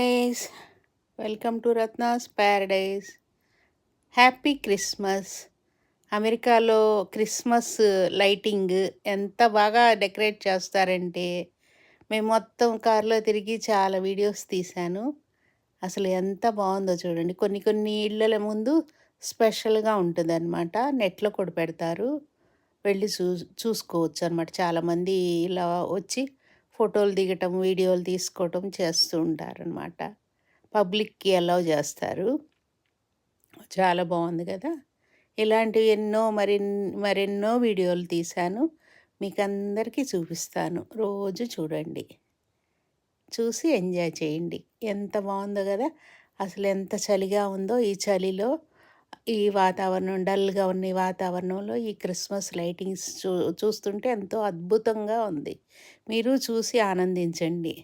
Guys, welcome to Ratna's Paradise. Happy Christmas. అమెరికాలో Christmas lighting ఎంత బాగా డెకరేట్ చేస్తారంటే, మేము మొత్తం కార్లో తిరిగి చాలా వీడియోస్ తీశాను. అసలు ఎంత బాగుందో చూడండి. కొన్ని కొన్ని ఇళ్ళల ముందు స్పెషల్గా ఉంటుందన్నమాట. నెట్లో కూడా పెడతారు. వెళ్ళి చూసుకోవచ్చు అనమాట. చాలామంది ఇలా వచ్చి ఫోటోలు దిగటం, వీడియోలు తీసుకోవటం చేస్తూ ఉంటారనమాట. పబ్లిక్‌కి అలౌ చేస్తారు. చాలా బాగుంది కదా! ఇలాంటివి మరెన్నో వీడియోలు తీశాను. మీకందరికీ చూపిస్తాను. రోజు చూడండి. చూసి ఎంజాయ్ చేయండి. ఎంత బాగుందో కదా! అసలు ఎంత చలిగా ఉందో ఈ చలిలో, ఈ వాతావరణం డల్‌గా ఉన్న ఈ వాతావరణంలో ఈ క్రిస్మస్ లైటింగ్స్ చూస్తుంటే ఎంతో అద్భుతంగా ఉంది. మీరు చూసి ఆనందించండి.